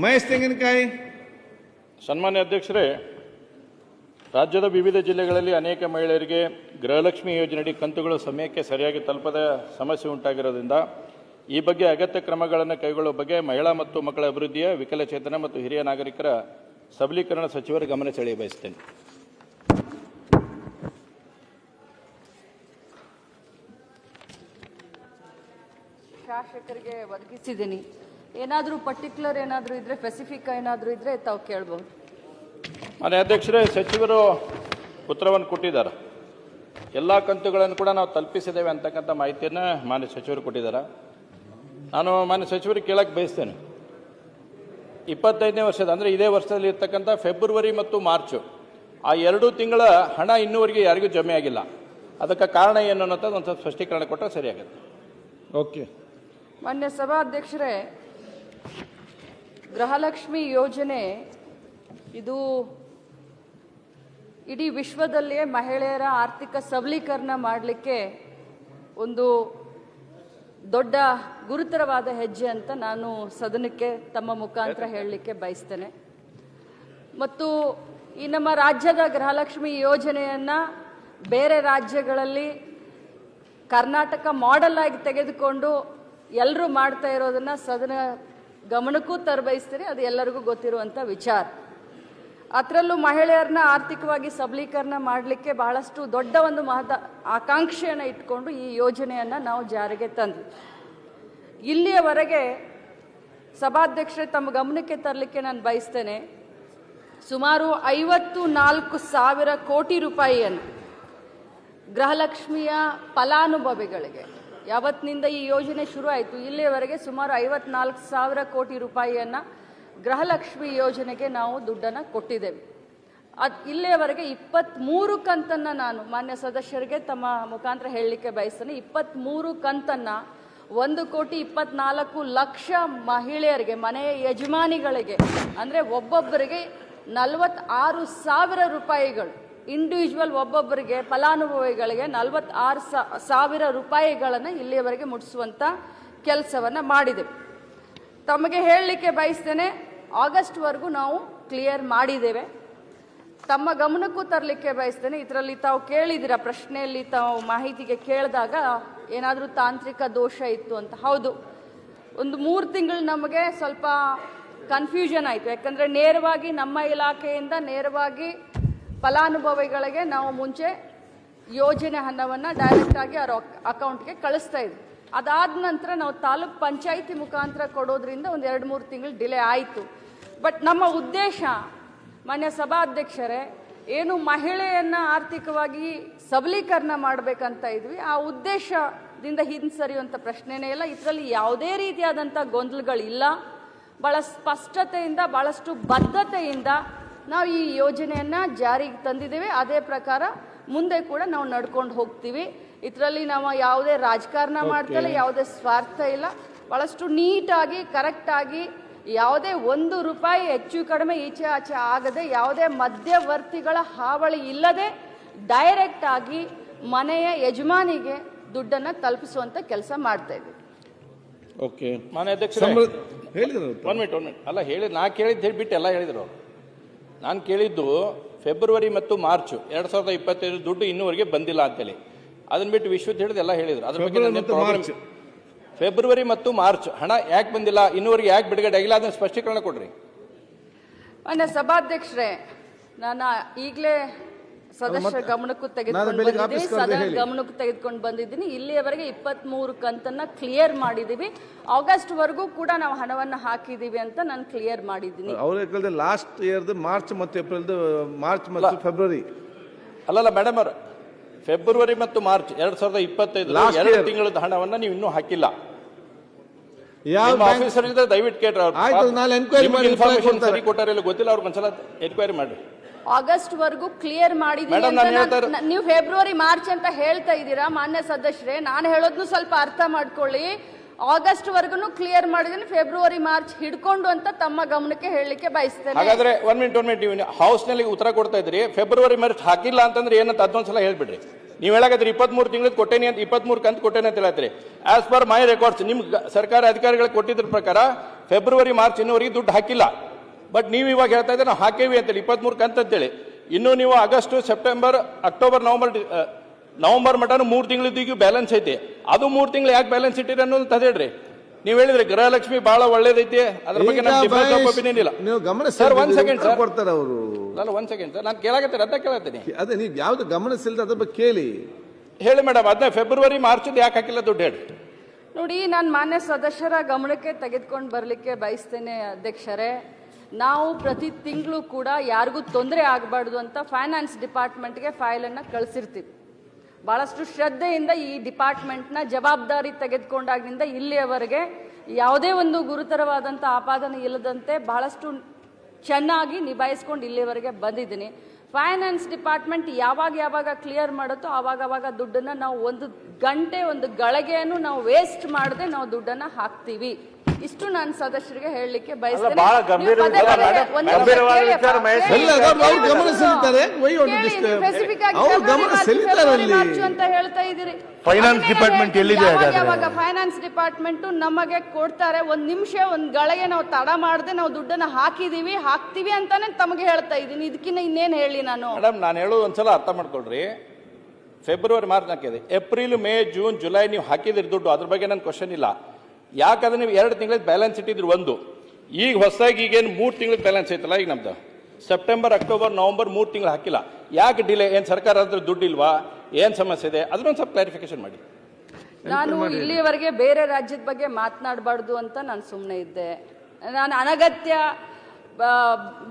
ಮಹೇಶ್ ತೆಂಗಿನಕಾಯಿ. ಸನ್ಮಾನ್ಯ ಅಧ್ಯಕ್ಷರೇ, ರಾಜ್ಯದ ವಿವಿಧ ಜಿಲ್ಲೆಗಳಲ್ಲಿ ಅನೇಕ ಮಹಿಳೆಯರಿಗೆ ಗೃಹಲಕ್ಷ್ಮಿ ಯೋಜನೆಯಡಿ ಕಂತುಗಳು ಸಮಯಕ್ಕೆ ಸರಿಯಾಗಿ ತಲುಪದ ಸಮಸ್ಯೆ ಉಂಟಾಗಿರೋದ್ರಿಂದ ಈ ಬಗ್ಗೆ ಅಗತ್ಯ ಕ್ರಮಗಳನ್ನು ಕೈಗೊಳ್ಳುವ ಬಗ್ಗೆ ಮಹಿಳಾ ಮತ್ತು ಮಕ್ಕಳ ಅಭಿವೃದ್ಧಿಯ, ವಿಕಲಚೇತನ ಮತ್ತು ಹಿರಿಯ ನಾಗರಿಕರ ಸಬಲೀಕರಣ ಸಚಿವರ ಗಮನ ಸೆಳೆಯ ಬಯಸುತ್ತೇನೆ. ಶಾಸಕರಿಗೆ ಒದಗಿಸಿದ್ದೀನಿ. ಏನಾದರೂ ಪರ್ಟಿಕ್ಯುಲರ್ ಏನಾದರೂ ಇದ್ರೆ, ಸ್ಪೆಸಿಫಿಕ್ ಏನಾದರೂ ಇದ್ರೆ ತಾವು ಕೇಳಬಹುದು. ಮಾನ್ಯ ಅಧ್ಯಕ್ಷರೇ, ಸಚಿವರು ಉತ್ತರವನ್ನು ಕೊಟ್ಟಿದ್ದಾರೆ. ಎಲ್ಲ ಕಂತುಗಳನ್ನು ಕೂಡ ನಾವು ತಲುಪಿಸಿದ್ದೇವೆ ಅಂತಕ್ಕಂಥ ಮಾಹಿತಿಯನ್ನು ಮಾನ್ಯ ಸಚಿವರು ಕೊಟ್ಟಿದ್ದಾರೆ. ನಾನು ಮಾನ್ಯ ಸಚಿವರಿಗೆ ಕೇಳಕ್ಕೆ ಬಯಸ್ತೇನೆ, 25ನೇ ವರ್ಷದ ಅಂದರೆ ಇದೇ ವರ್ಷದಲ್ಲಿ ಇರ್ತಕ್ಕಂಥ ಫೆಬ್ರವರಿ ಮತ್ತು ಮಾರ್ಚು ಆ 2 ತಿಂಗಳ ಹಣ ಇನ್ನೂವರೆಗೆ ಯಾರಿಗೂ ಜಮೆ ಆಗಿಲ್ಲ. ಅದಕ್ಕೆ ಕಾರಣ ಏನು ಅನ್ನೋಂಥದ್ದು ಒಂದು ಸ್ವಲ್ಪ ಸ್ಪಷ್ಟೀಕರಣ ಕೊಟ್ಟರೆ ಸರಿಯಾಗುತ್ತೆ. ಓಕೆ. ಮಾನ್ಯ ಸಭಾಧ್ಯಕ್ಷರೇ, ಗೃಹಲಕ್ಷ್ಮಿ ಯೋಜನೆ ಇದು ಇಡೀ ವಿಶ್ವದಲ್ಲಿಯೇ ಮಹಿಳೆಯರ ಆರ್ಥಿಕ ಸಬಲೀಕರಣ ಮಾಡಲಿಕ್ಕೆ ಒಂದು ದೊಡ್ಡ ಗುರುತರವಾದ ಹೆಜ್ಜೆ ಅಂತ ನಾನು ಸದನಕ್ಕೆ ತಮ್ಮ ಮುಖಾಂತರ ಹೇಳಲಿಕ್ಕೆ ಬಯಸ್ತೇನೆ. ಮತ್ತು ಈ ನಮ್ಮ ರಾಜ್ಯದ ಗೃಹಲಕ್ಷ್ಮಿ ಯೋಜನೆಯನ್ನು ಬೇರೆ ರಾಜ್ಯಗಳಲ್ಲಿ ಕರ್ನಾಟಕ ಮಾಡೆಲ್ ಆಗಿ ತೆಗೆದುಕೊಂಡು ಎಲ್ಲರೂ ಮಾಡ್ತಾ ಇರೋದನ್ನ ಸದನ ಗಮನಕ್ಕೂ ತರಬಯಸ್ತೀನಿ. ಅದು ಎಲ್ಲರಿಗೂ ಗೊತ್ತಿರುವಂಥ ವಿಚಾರ. ಅದರಲ್ಲೂ ಮಹಿಳೆಯರನ್ನ ಆರ್ಥಿಕವಾಗಿ ಸಬಲೀಕರಣ ಮಾಡಲಿಕ್ಕೆ ಬಹಳಷ್ಟು ದೊಡ್ಡ ಒಂದು ಆಕಾಂಕ್ಷೆಯನ್ನು ಇಟ್ಕೊಂಡು ಈ ಯೋಜನೆಯನ್ನು ನಾವು ಜಾರಿಗೆ ತಂದ್ವಿ. ಇಲ್ಲಿಯವರೆಗೆ ಸಭಾಧ್ಯಕ್ಷರೇ ತಮ್ಮ ಗಮನಕ್ಕೆ ತರಲಿಕ್ಕೆ ನಾನು ಬಯಸ್ತೇನೆ, ಸುಮಾರು 54,000 ಕೋಟಿ ರೂಪಾಯಿಯನ್ನು ಗೃಹಲಕ್ಷ್ಮಿಯ ಫಲಾನುಭವಿಗಳಿಗೆ, ಯಾವತ್ತಿನಿಂದ ಈ ಯೋಜನೆ ಶುರು ಆಯಿತು ಇಲ್ಲಿಯವರೆಗೆ ಸುಮಾರು 54,000 ಕೋಟಿ ರೂಪಾಯಿಯನ್ನು ಗೃಹಲಕ್ಷ್ಮಿ ಯೋಜನೆಗೆ ನಾವು ದುಡ್ಡನ್ನು ಕೊಟ್ಟಿದ್ದೇವೆ. ಇಲ್ಲಿಯವರೆಗೆ 23 ಕಂತನ್ನು ನಾನು ಮಾನ್ಯ ಸದಸ್ಯರಿಗೆ ತಮ್ಮ ಮುಖಾಂತರ ಹೇಳಲಿಕ್ಕೆ ಬಯಸ್ತೇನೆ. 23 ಕಂತನ್ನು 1,24,00,000 ಮಹಿಳೆಯರಿಗೆ, ಮನೆಯ ಯಜಮಾನಿಗಳಿಗೆ, ಅಂದರೆ ಒಬ್ಬೊಬ್ಬರಿಗೆ 46,000 ರೂಪಾಯಿಗಳು, ಇಂಡಿವಿಜುವಲ್ ಒಬ್ಬೊಬ್ಬರಿಗೆ ಫಲಾನುಭವಿಗಳಿಗೆ 46,000 ರೂಪಾಯಿಗಳನ್ನು ಇಲ್ಲಿಯವರೆಗೆ ಮುಟ್ಟಿಸುವಂಥ ಕೆಲಸವನ್ನು ಮಾಡಿದೆವು. ತಮಗೆ ಹೇಳಲಿಕ್ಕೆ ಬಯಸ್ತೇನೆ, ಆಗಸ್ಟ್ವರೆಗೂ ನಾವು ಕ್ಲಿಯರ್ ಮಾಡಿದ್ದೇವೆ. ತಮ್ಮ ಗಮನಕ್ಕೂ ತರಲಿಕ್ಕೆ ಬಯಸ್ತೇನೆ, ಇದರಲ್ಲಿ ತಾವು ಕೇಳಿದ್ದೀರ ಪ್ರಶ್ನೆಯಲ್ಲಿ, ತಾವು ಮಾಹಿತಿಗೆ ಕೇಳಿದಾಗ ಏನಾದರೂ ತಾಂತ್ರಿಕ ದೋಷ ಇತ್ತು ಅಂತ. ಹೌದು, ಒಂದು 3 ತಿಂಗಳು ನಮಗೆ ಸ್ವಲ್ಪ ಕನ್ಫ್ಯೂಷನ್ ಆಯಿತು. ಯಾಕಂದರೆ ನೇರವಾಗಿ ನಮ್ಮ ಇಲಾಖೆಯಿಂದ ನೇರವಾಗಿ ಫಲಾನುಭವಿಗಳಿಗೆ ನಾವು ಮುಂಚೆ ಯೋಜನೆ ಹಣವನ್ನು ಡೈರೆಕ್ಟಾಗಿ ಅವರ ಅಕೌಂಟ್ಗೆ ಕಳಿಸ್ತಾ ಇದ್ವಿ. ಅದಾದ ನಂತರ ನಾವು ತಾಲೂಕ್ ಪಂಚಾಯಿತಿ ಮುಖಾಂತರ ಕೊಡೋದ್ರಿಂದ ಒಂದು 2-3 ತಿಂಗಳು ಡಿಲೇ ಆಯಿತು. ಬಟ್ ನಮ್ಮ ಉದ್ದೇಶ ಮಾನ್ಯ ಸಭಾಧ್ಯಕ್ಷರೇ, ಏನು ಮಹಿಳೆಯನ್ನು ಆರ್ಥಿಕವಾಗಿ ಸಬಲೀಕರಣ ಮಾಡಬೇಕಂತ ಇದ್ವಿ, ಆ ಉದ್ದೇಶದಿಂದ ಹಿಂಸರಿಯುವಂಥ ಪ್ರಶ್ನೆನೇ ಇಲ್ಲ. ಇದರಲ್ಲಿ ಯಾವುದೇ ರೀತಿಯಾದಂಥ ಗೊಂದಲಗಳಿಲ್ಲ. ಭಾಳ ಸ್ಪಷ್ಟತೆಯಿಂದ, ಭಾಳಷ್ಟು ಬದ್ಧತೆಯಿಂದ ನಾವು ಈ ಯೋಜನೆಯನ್ನು ಜಾರಿಗೆ ತಂದಿದ್ದೇವೆ. ಅದೇ ಪ್ರಕಾರ ಮುಂದೆ ಕೂಡ ನಾವು ನಡ್ಕೊಂಡು ಹೋಗ್ತೀವಿ. ಇದರಲ್ಲಿ ನಾವು ಯಾವುದೇ ರಾಜಕಾರಣ ಮಾಡ್ತಲ್ಲ, ಯಾವುದೇ ಸ್ವಾರ್ಥ ಇಲ್ಲ. ಭಾಳಷ್ಟು ನೀಟಾಗಿ, ಕರೆಕ್ಟಾಗಿ, ಯಾವುದೇ 1 ರೂಪಾಯಿ ಹೆಚ್ಚು ಕಡಿಮೆ ಈಚೆ ಆಚೆ ಆಗದೆ, ಯಾವುದೇ ಮಧ್ಯವರ್ತಿಗಳ ಹಾವಳಿ ಇಲ್ಲದೆ ಡೈರೆಕ್ಟ್ ಆಗಿ ಮನೆಯ ಯಜಮಾನಿಗೆ ದುಡ್ಡನ್ನು ತಲುಪಿಸುವಂಥ ಕೆಲಸ ಮಾಡ್ತಾ ಇದ್ದೀವಿ. ಓಕೆ. ಮಾನ್ಯ ಅಧ್ಯಕ್ಷರೇ, ಹೇಳಿದ್ರು. 1 ಮಿನಿಟ್ ಅಲ್ಲ, ನಾ ಕೇಳಿದ್ದು ಹೇಳಿಬಿಟ್ಟು ಎಲ್ಲ ಹೇಳಿದ್ರು ಅವರು. ನಾನು ಕೇಳಿದ್ದು ಫೆಬ್ರವರಿ ಮತ್ತು ಮಾರ್ಚ್ 2025 ದುಡ್ಡು ಇನ್ನೂವರೆಗೆ ಬಂದಿಲ್ಲ ಅಂತೇಳಿ. ಅದನ್ನ ಬಿಟ್ಟು ವಿಶ್ವದ ಹೇಳಿದ ಎಲ್ಲ ಹೇಳಿದ್ರು. ಅದ್ರ ಬಗ್ಗೆ ಫೆಬ್ರವರಿ ಮತ್ತು ಮಾರ್ಚ್ ಹಣ ಯಾಕೆ ಬಂದಿಲ್ಲ, ಇನ್ನೂವರೆಗೆ ಯಾಕೆ ಬಿಡುಗಡೆ ಆಗಿಲ್ಲ, ಅದನ್ನ ಸ್ಪಷ್ಟೀಕರಣ ಕೊಡ್ರಿ. ಮಾನ್ಯ ಸಭಾಧ್ಯಕ್ಷರೇ, ನಾನು ಈಗಲೇ ಸದಸ್ಯರ ಗಮನಕ್ಕೂ ತೆಗೆದುಕೊಂಡು ಬಂದಿದ್ದೀನಿ. ಇಲ್ಲಿಯವರೆಗೆ 23 ಕಂತನ್ನು ಕ್ಲಿಯರ್ ಮಾಡಿದ್ದೀವಿ. ಆಗಸ್ಟ್ವರೆಗೂ ಕೂಡ ನಾವು ಹಣವನ್ನು ಹಾಕಿದ್ದೀವಿ ಅಂತ ನಾನು ಕ್ಲಿಯರ್ ಮಾಡಿದ್ದೀನಿ. ಅವ್ರ ಲಾಸ್ಟ್ ಇಯರ್ದು ಮಾರ್ಚ್ ಮತ್ತು ಏಪ್ರಿಲ್, ಮಾರ್ಚ್ ಮತ್ತು ಫೆಬ್ರವರಿ ಅಲ್ಲಲ್ಲ ಮೇಡಮ್ ಅವರು, ಫೆಬ್ರವರಿ ಮತ್ತು ಮಾರ್ಚ್ 2025 2 ತಿಂಗಳ ಹಣವನ್ನು ನೀವು ಇನ್ನೂ ಹಾಕಿಲ್ಲ. ಆಫೀಸರ್ ಇದ್ರೆ ದಯವಿಟ್ಟು ಕೇಳ್ರಿ. ಇನ್ಫಾರ್ಮೇಶನ್ ಸರಿ ಕೊಟ್ಟಾರ ಗೊತ್ತಿಲ್ಲ, ಅವ್ರಿಗೆ ಒಂದ್ಸಲ ಎನ್ಕ್ವೈರಿ ಮಾಡಿ. ಆಗಸ್ಟ್ ವರೆಗೂ ಕ್ಲಿಯರ್ ಮಾಡಿದೀನಿ. ನೀವು ಫೆಬ್ರವರಿ ಮಾರ್ಚ್ ಅಂತ ಹೇಳ್ತಾ ಇದ್ದೀರಾ ಮಾನ್ಯ ಸದಸ್ಯರೇ, ನಾನು ಹೇಳೋದನ್ನು ಸ್ವಲ್ಪ ಅರ್ಥ ಮಾಡ್ಕೊಳ್ಳಿ. ಆಗಸ್ಟ್ ವರ್ಗು ಕ್ಲಿಯರ್ ಮಾಡಿದೀನಿ, ಫೆಬ್ರವರಿ ಮಾರ್ಚ್ ಹಿಡ್ಕೊಂಡು ಅಂತ ತಮ್ಮ ಗಮನಕ್ಕೆ ಹೇಳಲಿಕ್ಕೆ ಬಯಸ್ತೇನೆ. ಹಾಗಾದ್ರೆ 1 ಮಿನಿಟ್ ಹೌಸ್ ನಲ್ಲಿ ಉತ್ತರ ಕೊಡ್ತಾ ಇದ್ರಿ, ಫೆಬ್ರವರಿ ಮಾರ್ಚ್ ಹಾಕಿಲ್ಲ ಅಂತಂದ್ರೆ ಏನಂತ ಅದೊಂದ್ಸಲ ಹೇಳ್ಬಿಡ್ರಿ. ನೀವು ಹೇಳಕತ್ತೀರಿ 23 ತಿಂಗಳದ್ದು ಕೊಟ್ಟೇನಿ ಅಂತ 23 ಕಂತು ಕೊಟ್ಟೇನೆ ಅಂತ ಹೇಳತ್ತೀರಿ. ಆಸ್ ಪರ್ ಮೈ ರೆಕಾರ್ಡ್ಸ್ ನಿಮ್ಗೆ ಸರ್ಕಾರ ಅಧಿಕಾರಿಗಳಿಗೆ ಕೊಟ್ಟಿದ್ರ ಪ್ರಕಾರ ಫೆಬ್ರವರಿ ಮಾರ್ಚ್ ಇನ್ನೂವರೆಗೆ ದುಡ್ಡು ಹಾಕಿಲ್ಲ. ಬಟ್ ನೀವು ಇವಾಗ ಹೇಳ್ತಾ ಇದ್ರೆ ನಾವು ಹಾಕೇವಿ ಅಂತೇಳಿ 23 ಕಂತು ಅಂತೇಳಿ. ಇನ್ನು ನೀವು ಆಗಸ್ಟ್ ಸೆಪ್ಟೆಂಬರ್ ಅಕ್ಟೋಬರ್ ನವೆಂಬರ್ ಮಟನು 3 ತಿಂಗಳದ್ದು ಬ್ಯಾಲೆನ್ಸ್ ಐತಿ. ಅದು 3 ತಿಂಗಳು ಯಾಕೆ ಬ್ಯಾಲೆನ್ಸ್ ಇಟ್ಟಿರಿ ಅನ್ನೋದು ತದೇಳ್ರಿ. ನೀವು ಹೇಳಿದ್ರಿ ಗೃಹಲಕ್ಷ್ಮಿ ಬಹಳ ಒಳ್ಳೇದೈತಿ, ಅದ್ರ ಬಗ್ಗೆ ಒಪಿನಿಯನ್ ಇಲ್ಲ. ನೀವು ಗಮನ ಸರ್ ಒಂದ್ ಸೆಕೆಂಡ್ ಸರ್ ಕೊಡ್ತಾರೆ ಅವರು. ಅಲ್ಲ ಒಂದ್ ಸೆಕೆಂಡ್ ಸರ್, ನಾನು ಕೇಳಕತ್ತೀನಿ ಅದ ಕೇಳತ್ತೀನಿ. ಅದೇ ನೀವು ಯಾವ್ದು ಗಮನಿಸಿಲ್ದ ಅದ್ರ ಬಗ್ಗೆ ಕೇಳಿ ಹೇಳಿ ಮೇಡಮ್. ಅದನ್ನ ಫೆಬ್ರವರಿ ಮಾರ್ಚ್ ಯಾಕೆ ಹಾಕಿಲ್ಲ ದುಡ್ಡು ಹೇಳಿ. ನೋಡಿ, ನಾನು ಮಾನ್ಯ ಸದಸ್ಯರ ಗಮನಕ್ಕೆ ತೆಗೆದುಕೊಂಡು ಬರಲಿಕ್ಕೆ ಬಯಸ್ತೇನೆ ಅಧ್ಯಕ್ಷರೇ. ನಾವು ಪ್ರತಿ ತಿಂಗಳು ಕೂಡ ಯಾರಿಗೂ ತೊಂದರೆ ಆಗಬಾರ್ದು ಅಂತ ಫೈನಾನ್ಸ್ ಡಿಪಾರ್ಟ್ಮೆಂಟ್ಗೆ ಫೈಲನ್ನು ಕಳಿಸಿರ್ತೀವಿ. ಭಾಳಷ್ಟು ಶ್ರದ್ಧೆಯಿಂದ ಈ ಡಿಪಾರ್ಟ್ಮೆಂಟ್ನ ಜವಾಬ್ದಾರಿ ತೆಗೆದುಕೊಂಡಾಗಿನಿಂದ ಇಲ್ಲಿಯವರೆಗೆ ಯಾವುದೇ ಒಂದು ಗುರುತರವಾದಂಥ ಆಪಾದನೆ ಇಲ್ಲದಂತೆ ಬಹಳಷ್ಟು ಚೆನ್ನಾಗಿ ನಿಭಾಯಿಸ್ಕೊಂಡು ಇಲ್ಲಿಯವರೆಗೆ ಬಂದಿದ್ದೀನಿ. ಫೈನಾನ್ಸ್ ಡಿಪಾರ್ಟ್ಮೆಂಟ್ ಯಾವಾಗ ಕ್ಲಿಯರ್ ಮಾಡುತ್ತೋ ಆವಾಗ ದುಡ್ಡನ್ನು ನಾವು ಒಂದು ಗಂಟೆ ಒಂದು ಗಳಿಗೆಯನ್ನು ನಾವು ವೇಸ್ಟ್ ಮಾಡದೆ ನಾವು ದುಡ್ಡನ್ನು ಹಾಕ್ತೀವಿ. ಇಷ್ಟು ನಾನು ಸದಸ್ಯರಿಗೆ ಹೇಳಲಿಕ್ಕೆ ಬಯಸ್ತೇನೆ. ಅಂತ ಹೇಳ್ತಾ ಇದ್ದೀರಿ. ಫೈನಾನ್ಸ್ ಡಿಪಾರ್ಟ್ಮೆಂಟ್ ಎಲ್ಲಿದೆ? ಯಾವಾಗ ಫೈನಾನ್ಸ್ ಡಿಪಾರ್ಟ್ಮೆಂಟ್ ನಮಗೆ ಕೊಡ್ತಾರೆ, ಒಂದ್ ನಿಮಿಷ ಒಂದ್ ಗಳಿಗೆ ನಾವು ತಡ ಮಾಡದೆ ನಾವು ದುಡ್ಡನ್ನ ಹಾಕ್ತೀವಿ ಅಂತಾನೆ ತಮಗೆ ಹೇಳ್ತಾ ಇದ್ದೀನಿ. ಇದಕ್ಕಿಂತ ಇನ್ನೇನ್ ಹೇಳಿ ನಾನು? ಮೇಡಮ್ ನಾನು ಹೇಳೋದು ಒಂದ್ಸಲ ಅರ್ಥ ಮಾಡ್ಕೊಳ್ರಿ. ಫೆಬ್ರವರಿ ಮಾರ್ಚ್ ಹಾಕಿದೆ, ಏಪ್ರಿಲ್ ಮೇ ಜೂನ್ ಜುಲೈ ನೀವು ಹಾಕಿದಿರಿ ದುಡ್ಡು, ಅದ್ರ ಬಗ್ಗೆ ನನ್ನ ಕ್ವಶನ್ ಇಲ್ಲ. ಯಾಕಂದ್ರೆ ನೀವು 2 ತಿಂಗಳ ಬ್ಯಾಲೆನ್ಸ್ ಇಟ್ಟಿದ್ರು ಒಂದು. ಈಗ ಹೊಸದಾಗಿ ಈಗೇನು 3 ತಿಂಗಳ ಬ್ಯಾಲೆನ್ಸ್ ಐತಲ್ಲ, ಈಗ ನಮ್ದು ಸೆಪ್ಟೆಂಬರ್ ಅಕ್ಟೋಬರ್ ನವೆಂಬರ್ 3 ತಿಂಗಳು ಹಾಕಿಲ್ಲ. ಯಾಕೆ ಡಿಲೇ? ಏನು ಸರ್ಕಾರ ಹತ್ರ ದುಡ್ಡು ಇಲ್ವಾ? ಏನು ಸಮಸ್ಯೆ ಇದೆ? ಅದನ್ನೊಂದು ಸ್ವಲ್ಪ ಕ್ಲಾರಿಫಿಕೇಶನ್ ಮಾಡಿ. ನಾನು ಇಲ್ಲಿಯವರೆಗೆ ಬೇರೆ ರಾಜ್ಯದ ಬಗ್ಗೆ ಮಾತನಾಡಬಾರ್ದು ಅಂತ ನಾನು ಸುಮ್ಮನೆ ಇದ್ದೆ. ನಾನು ಅನಗತ್ಯ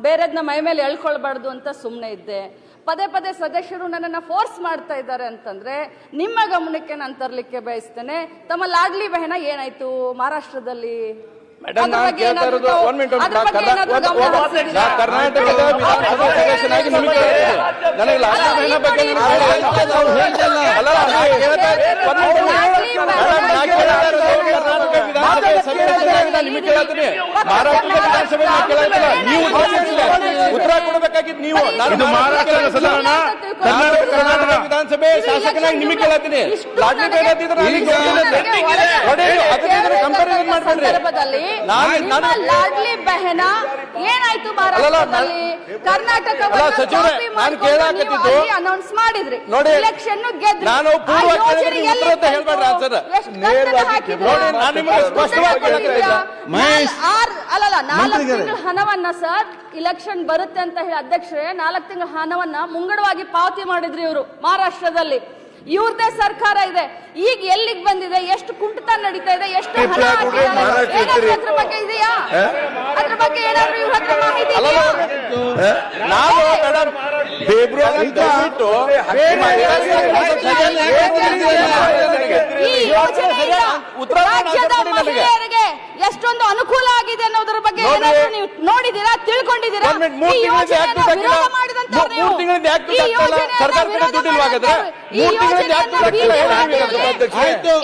ಬೇರೆದನ್ನ ಮೈ ಮೇಲೆ ಎಳ್ಕೊಳ್ಬಾರ್ದು ಅಂತ ಸುಮ್ಮನೆ ಇದ್ದೆ. ಪದೇ ಸದಸ್ಯರು ನನ್ನನ್ನು ಫೋರ್ಸ್ ಮಾಡ್ತಾ ಇದ್ದಾರೆ ಅಂತಂದ್ರೆ ನಿಮ್ಮ ಗಮನಕ್ಕೆ ನಾನು ತರಲಿಕ್ಕೆ ಬಯಸ್ತೇನೆ. ತಮ್ಮ ಲಾಡ್ಲಿ ಬೆಹನ ಏನಾಯ್ತು ಮಹಾರಾಷ್ಟ್ರದಲ್ಲಿ? ಕರ್ನಾಟಕದ ವಿಧಾನಸಭಾ ಸದಸ್ಯನಾಗಿ ನಿಮಗೆ ನನಗೆ ಲಾಡ್ಲಿ ಬೆಹನ ಬಗ್ಗೆ ಕರ್ನಾಟಕ ವಿಧಾನಸಭೆ ಸದಸ್ಯನಾಗಿ ನಿಮಗೆ ಕೇಳತ್ತೀನಿ. ಮಹಾರಾಷ್ಟ್ರದ ವಿಧಾನಸಭೆ ಕೇಳತ್ತಿಲ್ಲ, ನೀವು ಉತ್ತರ ಕೊಡಬೇಕಾಗಿದ್ದು ನೀವು. ಕರ್ನಾಟಕ ವಿಧಾನಸಭೆ ಶಾಸಕನಾಗಿ ನಿಮಗೆ ಕೇಳತ್ತೀನಿ. ಲಾಡ್ಲಿ ಬೆಹನ ಕಂಪೇರಿಸನ್ ಮಾಡಬೇಡ್ರಿ. ಲಾಡ್ಲಿ ಬೆಹನ ಏನಾಯ್ತು ಭಾರತದಲ್ಲಿ? ಕರ್ನಾಟಕ ನಾನು ಕೇಳಾಕತ್ತಿದ್ದು ಅನೌನ್ಸ್ ಮಾಡಿದ್ರಿ, ನೋಡಿ ಎಲೆಕ್ಷನ್ ಗೆದ್ರಿ. ನಾನು ಪೂರ್ವಕ್ಕೆ ಹೇಳ್ಬೇಡ್ರಿ ಆನ್ಸರ್ ನೋಡಿ. ನಾನು ನಿಮಗೆ ಸ್ಪಷ್ಟವಾಗಿ ಅಲ್ಲಲ್ಲ 4 ತಿಂಗಳ ಹಣವನ್ನ ಸರ್ ಇಲೆಕ್ಷನ್ ಬರುತ್ತೆ ಅಂತ ಹೇಳಿ ಅಧ್ಯಕ್ಷರೇ 4 ತಿಂಗಳ ಹಣವನ್ನ ಮುಂಗಡವಾಗಿ ಪಾವತಿ ಮಾಡಿದ್ರಿ ಇವರು ಮಹಾರಾಷ್ಟ್ರದಲ್ಲಿ. ಇವ್ರದೇ ಸರ್ಕಾರ ಇದೆ. ಈಗ ಎಲ್ಲಿಗೆ ಬಂದಿದೆ? ಎಷ್ಟು ಕುಂಠಿತ ನಡೀತಾ ಇದೆ? ಎಷ್ಟು ಹಣ ಹಾಕಿದ್ದಾರೆ? ಅದ್ರ ಬಗ್ಗೆ ಇದೆಯಾ? ಅದ್ರ ಬಗ್ಗೆ ಏನಾದ್ರು ಇವ್ರ ಹತ್ರ ಮಾಹಿತಿ ಇದೆಯಾ? ನಾವು ಮೇಡಮ್ ಫೆಬ್ರವರಿ ಈ ಯೋಜನೆಯಿಂದ ರಾಜ್ಯದ ಮಹಿಳೆಯರಿಗೆ ಎಷ್ಟೊಂದು ಅನುಕೂಲ ಆಗಿದೆ ಅನ್ನೋದ್ರ ಬಗ್ಗೆ ಏನಾದ್ರು ನೀವು ನೋಡಿದೀರಾ? ತಿಳ್ಕೊಂಡಿದ್ದೀರಾ? ಈ ಯೋಜನೆಯನ್ನು ವಿರೋಧ ಮಾಡಿದಂತವ್ರು ನೀವು.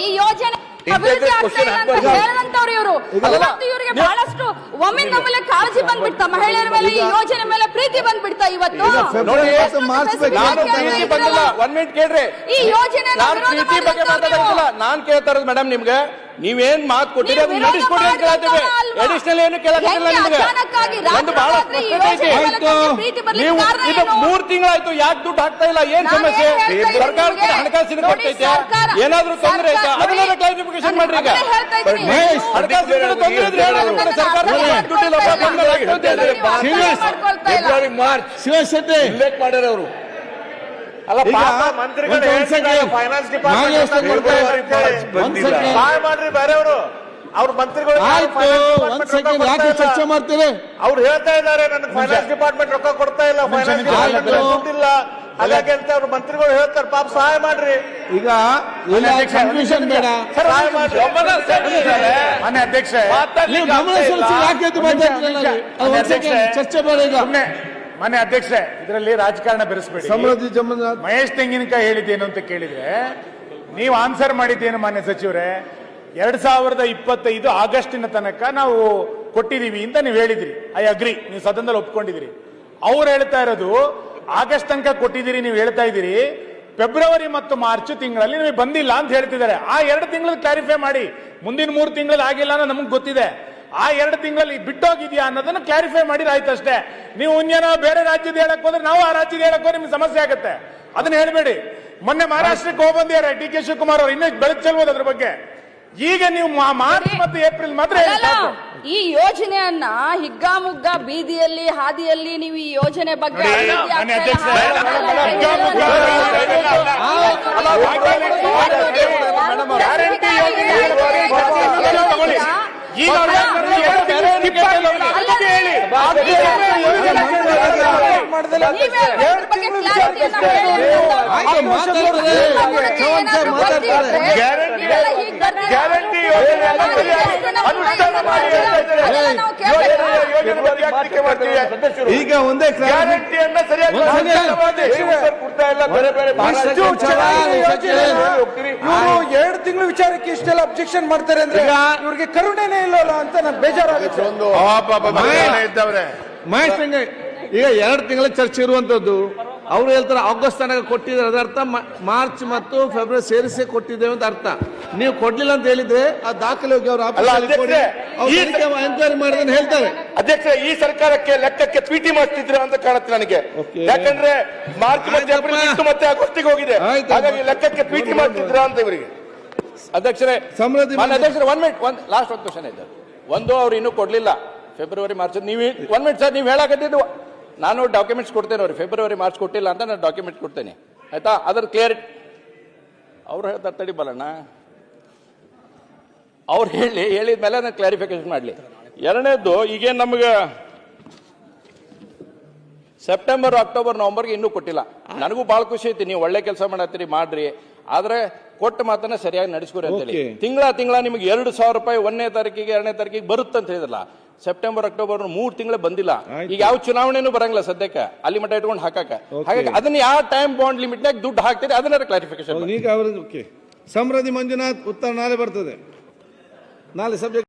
ಈ ಯೋಜನೆ ಅಭಿವೃದ್ಧಿ ಆಗ್ತಾ ಇಲ್ಲ ಅಂತ ಹೇಳಿದಂತವ್ರು ಇವರು. ಇವರಿಗೆ ಬಹಳಷ್ಟು ಒಮ್ಮಿಂದೊಮ್ಮೆಲೆ ಕಾಳಜಿ ಬಂದ್ಬಿಡ್ತಾ, ಮಹಿಳೆಯರ ಮೇಲೆ ಈ ಯೋಜನೆ ಮೇಲೆ ಪ್ರೀತಿ ಬಂದ್ಬಿಡ್ತಾ ಇವತ್ತು. ಒಂದ್ ಮಿನಿಟ್ ಕೇಳ್ರಿ, ಈ ಯೋಜನೆ ಪ್ರೀತಿ ಬಗ್ಗೆ ಮಾತಾಡೋದಿಲ್ಲ. ನಾನ್ ಕೇಳ್ತಾ ಇರೋದು ಮೇಡಮ್ ನಿಮ್ಗೆ ನೀವೇನ್ ಮಾತು ಕೊಟ್ಟಿರಿ ಅದನ್ನ ನಡೆಸ್ಕೊಡಿ ಅಂತ ಕೇಳ್ತೇವೆ. ಅಡಿಷನಲ್ ಏನು ಕೇಳಕ್ಕಿಲ್ಲ ನಿಮ್ಗೆ. ಒಂದು ಬಹಳ ಸ್ಪಷ್ಟತೆ ಐತಿ. ನೀವು ಇದು 3 ತಿಂಗಳಾಯ್ತು, ಯಾಕೆ ದುಡ್ಡು ಹಾಕ್ತಾ ಇಲ್ಲ? ಏನ್ ಸಮಸ್ಯೆ? ಸರ್ಕಾರಕ್ಕೆ ಹಣಕಾಸಿನ ಕೊಡ್ತೈತೆ, ಏನಾದ್ರೂ ತೊಂದರೆ ಐತಾ? ಅದನ್ನೆಲ್ಲ ಕ್ಲಾರಿಫಿಕೇಶನ್ ಮಾಡ್ರಿ. ಈಗ ಹಣಕಾಸಿನ ತೊಂದರೆ ಇದ್ರೆ ಏನಾದ್ರು ಸರ್ಕಾರ ದುಡ್ಡಿಲ್ಲ ಫೆಬ್ರವರಿ ಮಾರ್ಚ್ ಶಿವಶೆಟ್ಟಿ ಉಲ್ಲೇಖ ಮಾಡ್ಯಾರ ಅವರು. ಅಲ್ಲ ಮಂತ್ರಿಗಳು ಫೈನಾನ್ಸ್ ಡಿಪಾರ್ಟ್ಮೆಂಟ್ ಸಹಾಯ ಮಾಡ್ರಿ ಬೇರೆಯವರು. ಅವ್ರ ಮಂತ್ರಿಗಳು ಚರ್ಚೆ ಮಾಡ್ತೀರಿ. ಅವ್ರು ಹೇಳ್ತಾ ಇದ್ದಾರೆ ನನಗೆ ಫೈನಾನ್ಸ್ ಡಿಪಾರ್ಟ್ಮೆಂಟ್ ರೊಕ್ಕ ಕೊಡ್ತಾ ಇಲ್ಲ, ಫೈನಾನ್ಸ್ ಡಿಪಾರ್ಟ್ಮೆಂಟ್ ದುಡ್ಡಿಲ್ಲ, ಹಾಗಾಗಿ ಅಂತ ಅವ್ರ ಮಂತ್ರಿಗಳು ಹೇಳ್ತಾರೆ. ಪಾಪ ಸಹಾಯ ಮಾಡ್ರಿ. ಈಗ ಕನ್ಫ್ಯೂಷನ್ ಬೇಡ, ಸಹಾಯ ಮಾಡ್ರಿ. ಮಾನ್ಯ ಅಧ್ಯಕ್ಷ ಚರ್ಚೆ ಬೇಡ. ಈಗ ಮಾನ್ಯ ಅಧ್ಯಕ್ಷ ಇದರಲ್ಲಿ ರಾಜಕಾರಣ ಬೆರೆಸಬೇಡಿ. ಮಹೇಶ್ ತೆಂಗಿನಕಾಯಿ ಹೇಳಿದ್ದೇನು ಅಂತ ಕೇಳಿದ್ರೆ ನೀವು ಆನ್ಸರ್ ಮಾಡಿದ್ದೇನು ಮಾನ್ಯ ಸಚಿವರೇ? 2025 ಆಗಸ್ಟಿನ ತನಕ ನಾವು ಕೊಟ್ಟಿದೀವಿ ಅಂತ ನೀವು ಹೇಳಿದ್ರಿ. ಐ ಅಗ್ರಿ, ನೀವು ಸದನದಲ್ಲಿ ಒಪ್ಕೊಂಡಿದ್ದೀರಿ. ಅವ್ರು ಹೇಳ್ತಾ ಇರೋದು ಆಗಸ್ಟ್ ತನಕ ಕೊಟ್ಟಿದ್ದೀರಿ ನೀವು ಹೇಳ್ತಾ ಇದ್ದೀರಿ, ಫೆಬ್ರವರಿ ಮತ್ತು ಮಾರ್ಚ್ ತಿಂಗಳಲ್ಲಿ ನಿಮಗೆ ಬಂದಿಲ್ಲ ಅಂತ ಹೇಳ್ತಿದ್ದಾರೆ. ಆ 2 ತಿಂಗಳು ಕ್ಲಾರಿಫೈ ಮಾಡಿ. ಮುಂದಿನ 3 ತಿಂಗಳಲ್ಲಿ ಆಗಿಲ್ಲ ಅನ್ನೋ ನಮಗೆ ಗೊತ್ತಿದೆ. ಆ 2 ತಿಂಗಳಲ್ಲಿ ಬಿಟ್ಟೋಗಿದ್ಯಾ ಅನ್ನೋದನ್ನ ಕ್ಲಾರಿಫೈ ಮಾಡಿದ್ರೆ ಆಯ್ತು ಅಷ್ಟೇ. ನೀವು ಇನ್ನೇನೋ ಬೇರೆ ರಾಜ್ಯದ ಹೇಳಕ್ ಹೋದ್ರೆ ನಾವು ಆ ರಾಜ್ಯದ ಹೇಳಕ್ ಹೋದ್ರೆ ನಿಮ್ಗೆ ಸಮಸ್ಯೆ ಆಗುತ್ತೆ. ಅದನ್ನ ಹೇಳ್ಬೇಡಿ. ಮೊನ್ನೆ ಮಹಾರಾಷ್ಟ್ರಕ್ಕೆ ಹೋಗ್ಬಂದಿದ್ದಾರೆ ಡಿ ಕೆ ಶಿವಕುಮಾರ್ ಅವರು, ಇನ್ನೂ ಬೆಳಕು ಚೆಲ್ಬೋದು ಅದ್ರ ಬಗ್ಗೆ. ಈಗ ನೀವು ಮಾರ್ಚ್ ಮತ್ತು ಏಪ್ರಿಲ್ ಮಾತ್ರ ಹೇಳಿ ಸಾಕು. ಈ ಯೋಜನೆಯನ್ನ ಹಿಗ್ಗಾಮುಗ್ಗ ಬೀದಿಯಲ್ಲಿ ಹಾದಿಯಲ್ಲಿ ನೀವು ಈ ಯೋಜನೆ ಬಗ್ಗೆ ಗ್ಯಾರಂಟಿ ಈಗ ಒಂದೇ ಗ್ಯಾರಂಟಿಯನ್ನ ಸರಿಯಾಗಿ ಇವರು 2 ತಿಂಗಳು ವಿಚಾರಕ್ಕೆ ಇಷ್ಟೆಲ್ಲ ಅಬ್ಜೆಕ್ಷನ್ ಮಾಡ್ತಾರೆ ಅಂದ್ರೆ ಇವ್ರಿಗೆ ಕರುಣೆನೇ ಇಲ್ಲಲ್ಲ ಅಂತ ನನ್ಗೆ ಬೇಜಾರಾಗುತ್ತೆ. ಮಹೇಶ್ ಈಗ 2 ತಿಂಗಳ ಚರ್ಚೆ ಇರುವಂತದ್ದು. ಅವ್ರು ಹೇಳ್ತಾರೆ ಆಗಸ್ಟ್ ತನಕ ಕೊಟ್ಟಿದ್ರೆ ಅದರ್ಥ ಮಾರ್ಚ್ ಮತ್ತು ಫೆಬ್ರವರಿ ಸೇರಿಸಿ ಕೊಟ್ಟಿದ್ದೇವೆ ಅಂತ ಅರ್ಥ. ನೀವು ಕೊಡ್ಲಿಲ್ಲ ಅಂತ ಹೇಳಿದ್ರೆ ಆ ದಾಖಲೆ ಹೋಗಿ ಅವ್ರ ಎನ್ಕ್ವೈರಿ ಮಾಡಿದ್ರೆ ಹೇಳ್ತಾರೆ. ಅಧ್ಯಕ್ಷ, ಈ ಸರ್ಕಾರಕ್ಕೆ ಲೆಕ್ಕಕ್ಕೆ ಪಿಟಿ ಮಾಡ್ತಿದ್ರ ಅಂತ ಕಾಣುತ್ತೆ ನನಗೆ. ಯಾಕಂದ್ರೆ ಮಾರ್ಚ್ ಮತ್ತೆ ಏಪ್ರಿಲ್ ಇತ್ತು, ಮತ್ತೆ ಆಗಸ್ಟಿಗೆ ಹೋಗಿದೆ. ಹಾಗಾಗಿ ಲೆಕ್ಕಕ್ಕೆ ಪಿಟಿ ಮಾಡ್ತಿದ್ರ ಅಂತ ಇವರಿಗೆ. ಅಧ್ಯಕ್ಷರೇ, ಸಮೃದ್ಧಿ ಅಧ್ಯಕ್ಷರೇ 1 ಮಿನಿಟ್, ಲಾಸ್ಟ್ ಒಂದು ಕ್ವಶನ್ ಇದೆ. ಒಂದು, ಅವ್ರು ಇನ್ನೂ ಕೊಡ್ಲಿಲ್ಲ ಫೆಬ್ರವರಿ ಮಾರ್ಚ್. ನೀವು 1 ಮಿನಿಟ್ ಸರ್, ನೀವು ಹೇಳಕತ್ತಿದ್ದು ನಾನು ಡಾಕ್ಯುಮೆಂಟ್ಸ್ ಕೊಡ್ತೇನೆ ಅವ್ರಿಗೆ. ಫೆಬ್ರವರಿ ಮಾರ್ಚ್ ಕೊಟ್ಟಿಲ್ಲ ಅಂತ ನಾನು ಡಾಕ್ಯುಮೆಂಟ್ಸ್ ಕೊಡ್ತೇನೆ, ಆಯ್ತಾ? ಅದ್ರ ಕ್ಲಿಯರಿಟಿ ಅವ್ರು ಹೇಳ್ತಾರೆ. ತಡಿ ಬರೋಣ, ಅವ್ರು ಹೇಳಿದ ಮೇಲೆ ನಾನು ಕ್ಲಾರಿಫಿಕೇಶನ್ ಮಾಡಲಿ. ಎರಡನೇದ್ದು, ಈಗೇನು ನಮಗೆ ಸೆಪ್ಟೆಂಬರ್, ಅಕ್ಟೋಬರ್, ನವೆಂಬರ್ಗೆ ಇನ್ನೂ ಕೊಟ್ಟಿಲ್ಲ. ನನಗೂ ಭಾಳ ಖುಷಿ ಐತಿ, ನೀವು ಒಳ್ಳೆ ಕೆಲಸ ಮಾಡತ್ತೀರಿ, ಮಾಡ್ರಿ. ಆದ್ರೆ ಕೊಟ್ಟ ಮಾತನ್ನ ಸರಿಯಾಗಿ ನಡೆಸ್ಕೊರಿ ಅಂತೇಳಿ. ತಿಂಗಳ ನಿಮಗೆ 2,000 ರೂಪಾಯಿ 1ನೇ ತಾರೀಕಿಗೆ 2ನೇ ತಾರೀಕಿಗೆ ಬರುತ್ತೆ ಅಂತ ಹೇಳಿದ್ರಲ್ಲ. ಸೆಪ್ಟೆಂಬರ್, ಅಕ್ಟೋಬರ್ 3 ತಿಂಗಳು ಬಂದಿಲ್ಲ. ಈಗ ಯಾವ ಚುನಾವಣೆನೂ ಬರಂಗಿಲ್ಲ ಸದ್ಯಕ್ಕೆ, ಅಲ್ಲಿ ಮಟ್ಟ ಇಟ್ಕೊಂಡು ಹಾಕಕ್ಕೆ. ಹಾಗಾಗಿ ಅದನ್ನ ಯಾವ ಟೈಮ್ ಬಾಂಡ್ ಲಿಮಿಟ್ನಾಗ ದುಡ್ಡು ಹಾಕ್ತೀರಿ ಅದನ್ನ ಕ್ಲಾರಿಫಿಕೇಶನ್. ಈಗ ಅವ್ರಿಗೆ ಸಮೃದ್ಧಿ ಮಂಜುನಾಥ್ ಉತ್ತರ ನಾಳೆ ಬರ್ತದೆ. ನಾಳೆ ಸಬ್ಜೆಕ್ಟ್